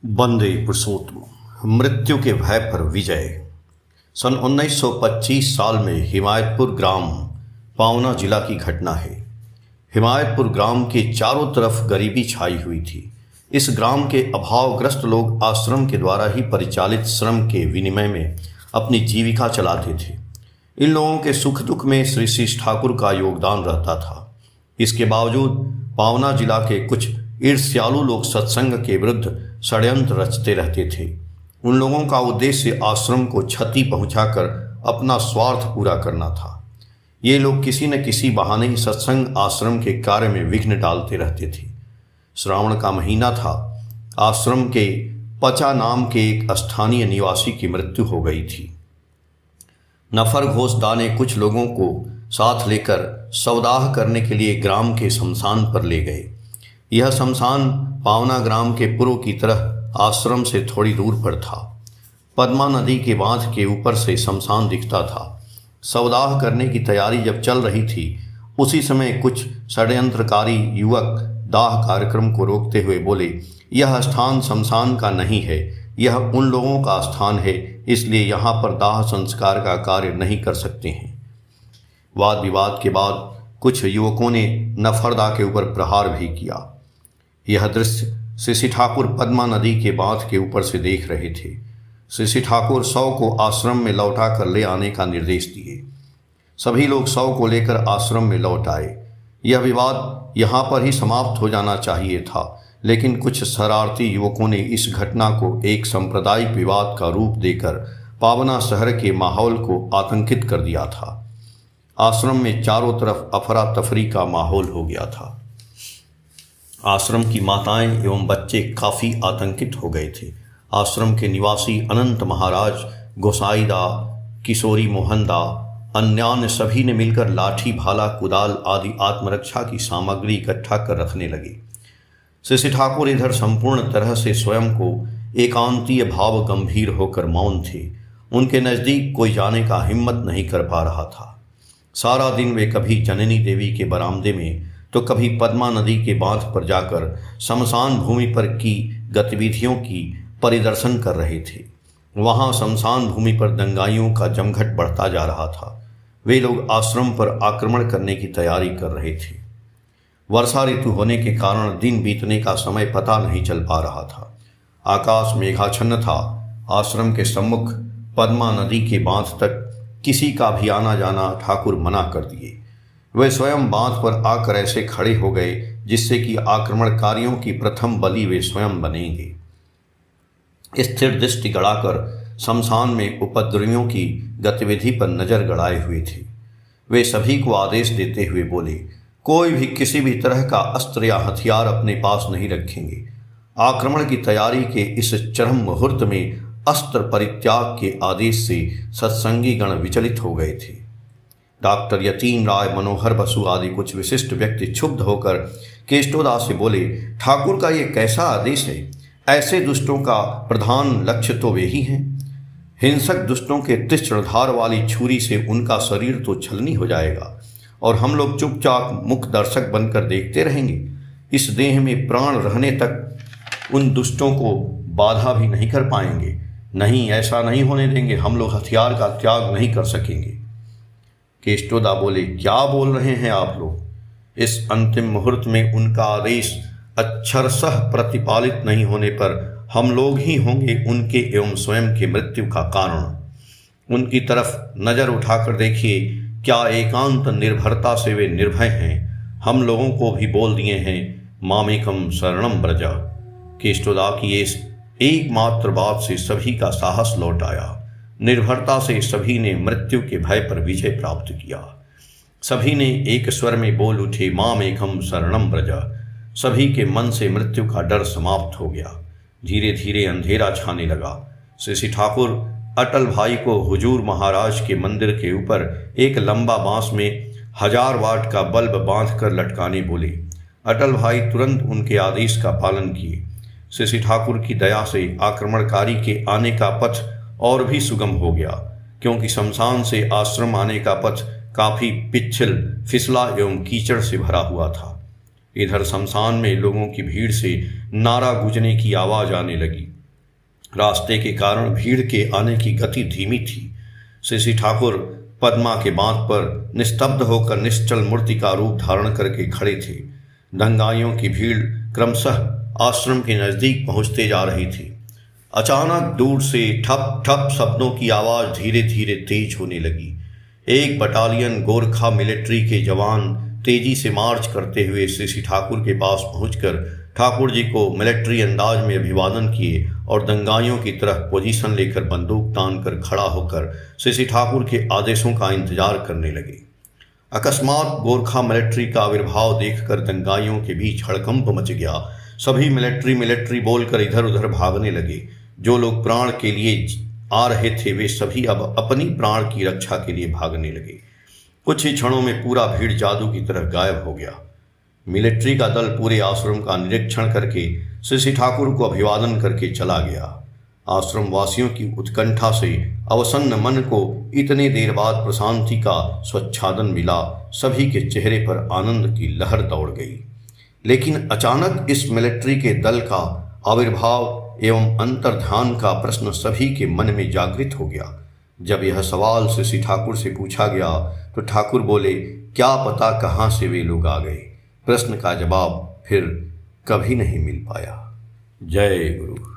वंदे पुरुषोत्तम। मृत्यु के भय पर विजय। सन 1925 साल में हिमायतपुर ग्राम पावना जिला की घटना है। हिमायतपुर ग्राम के चारों तरफ गरीबी छाई हुई थी। इस ग्राम के अभावग्रस्त लोग आश्रम के द्वारा ही परिचालित श्रम के विनिमय में अपनी जीविका चलाते थे। इन लोगों के सुख दुख में श्री शीश ठाकुर का योगदान रहता था। इसके बावजूद पावना जिला के कुछ ईर्ष्यालु लोग सत्संग के विरुद्ध षड्यंत्र रचते रहते थे। उन लोगों का उद्देश्य आश्रम को क्षति पहुंचाकर अपना स्वार्थ पूरा करना था। ये लोग किसी न किसी बहाने सत्संग आश्रम के कार्य में विघ्न डालते रहते थे। श्रावण का महीना था। आश्रम के पचा नाम के एक स्थानीय निवासी की मृत्यु हो गई थी। नफर घोषदा ने कुछ लोगों को साथ लेकर सवदाह करने के लिए ग्राम के शमशान पर ले गए। यह शमशान पावना ग्राम के पूर्व की तरह आश्रम से थोड़ी दूर पर था। पद्मा नदी के बांध के ऊपर से शमशान दिखता था। सवदाह करने की तैयारी जब चल रही थी, उसी समय कुछ षड्यंत्रकारी युवक दाह कार्यक्रम को रोकते हुए बोले, यह स्थान शमशान का नहीं है, यह उन लोगों का स्थान है, इसलिए यहाँ पर दाह संस्कार का कार्य नहीं कर सकते हैं। वाद विवाद के बाद कुछ युवकों ने नफरदा के ऊपर प्रहार भी किया। यह दृश्य शीश ठाकुर पद्मा नदी के बांध के ऊपर से देख रहे थे। शीश ठाकुर शव को आश्रम में लौटा कर ले आने का निर्देश दिए। सभी लोग शव को लेकर आश्रम में लौट आए। यह विवाद यहाँ पर ही समाप्त हो जाना चाहिए था, लेकिन कुछ शरारती युवकों ने इस घटना को एक सांप्रदायिक विवाद का रूप देकर पावना शहर के माहौल को आतंकित कर दिया था। आश्रम में चारों तरफ अफरा तफरी का माहौल हो गया था। आश्रम की माताएं एवं बच्चे काफ़ी आतंकित हो गए थे। आश्रम के निवासी अनंत महाराज, गोसाईदा, किशोरी मोहनदा, अन्यान्य सभी ने मिलकर लाठी, भाला, कुदाल आदि आत्मरक्षा की सामग्री इकट्ठा कर रखने लगे। शीश ठाकुर इधर संपूर्ण तरह से स्वयं को एकांतीय भाव गंभीर होकर मौन थे। उनके नज़दीक कोई जाने का हिम्मत नहीं कर पा रहा था। सारा दिन वे कभी जननी देवी के बरामदे में तो कभी पद्मा नदी के बांध पर जाकर शमशान भूमि पर की गतिविधियों की परिदर्शन कर रहे थे। वहाँ शमशान भूमि पर दंगाइयों का जमघट बढ़ता जा रहा था। वे लोग आश्रम पर आक्रमण करने की तैयारी कर रहे थे। वर्षा ऋतु होने के कारण दिन बीतने का समय पता नहीं चल पा रहा था। आकाश मेघाच्छन्न था। आश्रम के सम्मुख पद्मा नदी के बांध तक किसी का भी आना जाना ठाकुर मना कर दिए। वे स्वयं बांध पर आकर ऐसे खड़े हो गए जिससे कि आक्रमणकारियों की प्रथम बलि वे स्वयं बनेंगे। स्थिर दृष्टि गड़ाकर शमशान में उपद्रवियों की गतिविधि पर नजर गड़ाए हुए थे। वे सभी को आदेश देते हुए बोले, कोई भी किसी भी तरह का अस्त्र या हथियार अपने पास नहीं रखेंगे। आक्रमण की तैयारी के इस चरम मुहूर्त में अस्त्र परित्याग के आदेश से सत्संगी गण विचलित हो गए थे। डॉक्टर यतीन राय, मनोहर बसु आदि कुछ विशिष्ट व्यक्ति क्षुब्ध होकर केष्टोदास से बोले, ठाकुर का ये कैसा आदेश है? ऐसे दुष्टों का प्रधान लक्ष्य तो वे ही हैं। हिंसक दुष्टों के तीक्ष्ण धार वाली छुरी से उनका शरीर तो छलनी हो जाएगा और हम लोग चुपचाप मुख दर्शक बनकर देखते रहेंगे। इस देह में प्राण रहने तक उन दुष्टों को बाधा भी नहीं कर पाएंगे। नहीं, ऐसा नहीं होने देंगे। हम लोग हथियार का त्याग नहीं कर सकेंगे। केष्टोदा बोले, क्या बोल रहे हैं आप लोग? इस अंतिम मुहूर्त में उनका आदेश अक्षरशः प्रतिपालित नहीं होने पर हम लोग ही होंगे उनके एवं स्वयं के मृत्यु का कारण। उनकी तरफ नजर उठाकर देखिए, क्या एकांत निर्भरता से वे निर्भय हैं। हम लोगों को भी बोल दिए हैं, मामेकम शरणम ब्रज। केष्टोदा की इस एकमात्र बात से सभी का साहस लौट आया। निर्भरता से सभी ने मृत्यु के भय पर विजय प्राप्त किया। सभी ने एक स्वर में बोल उठे, मामेकम शरणम ब्रज। सभी के मन से मृत्यु का डर समाप्त हो गया। धीरे धीरे अंधेरा छाने लगा। शीश ठाकुर अटल भाई को हुजूर महाराज के मंदिर के ऊपर एक लंबा बांस में 1000 वाट का बल्ब बांधकर लटकाने बोले। अटल भाई तुरंत उनके आदेश का पालन किए। शीश ठाकुर की दया से आक्रमणकारी के आने का पथ और भी सुगम हो गया, क्योंकि शमशान से आश्रम आने का पथ काफी पिछल, फिसला एवं कीचड़ से भरा हुआ था। इधर शमशान में लोगों की भीड़ से नारा गूंजने की आवाज आने लगी। रास्ते के कारण भीड़ के आने की गति धीमी थी। श्री ठाकुर पद्मा के बांध पर निस्तब्ध होकर निश्चल मूर्ति का रूप धारण करके खड़े थे। दंगाइयों की भीड़ क्रमशः आश्रम के नजदीक पहुंचते जा रही थी। अचानक दूर से ठप ठप शब्दों की आवाज धीरे धीरे तेज होने लगी। एक बटालियन गोरखा मिलिट्री के जवान तेजी से मार्च करते हुए श्री ठाकुर के पास पहुंचकर ठाकुर जी को मिलिट्री अंदाज में अभिवादन किए और दंगाइयों की तरह पोजीशन लेकर बंदूक तान कर खड़ा होकर श्री ठाकुर के आदेशों का इंतजार करने लगे। अकस्मात गोरखा मिलिट्री का आविर्भाव देखकर दंगाइयों के बीच हड़कंप मच गया। सभी मिलिट्री बोलकर इधर उधर भागने लगे। जो लोग प्राण के लिए आ रहे थे वे सभी अब अपनी प्राण की रक्षा के लिए भागने लगे। कुछ ही क्षणों में पूरा भीड़ जादू की तरह गायब हो गया। मिलिट्री का दल पूरे आश्रम का निरीक्षण करके श्री ठाकुर को अभिवादन करके चला गया। आश्रम वासियों की उत्कंठा से अवसन्न मन को इतने देर बाद प्रशांति का स्वच्छादन मिला। सभी के चेहरे पर आनंद की लहर दौड़ गई। लेकिन अचानक इस मिलिट्री के दल का आविर्भाव एवं अंतर्ध्यान का प्रश्न सभी के मन में जागृत हो गया। जब यह सवाल श्री ठाकुर से पूछा गया तो ठाकुर बोले, क्या पता कहाँ से वे लोग आ गए। प्रश्न का जवाब फिर कभी नहीं मिल पाया। जय गुरु।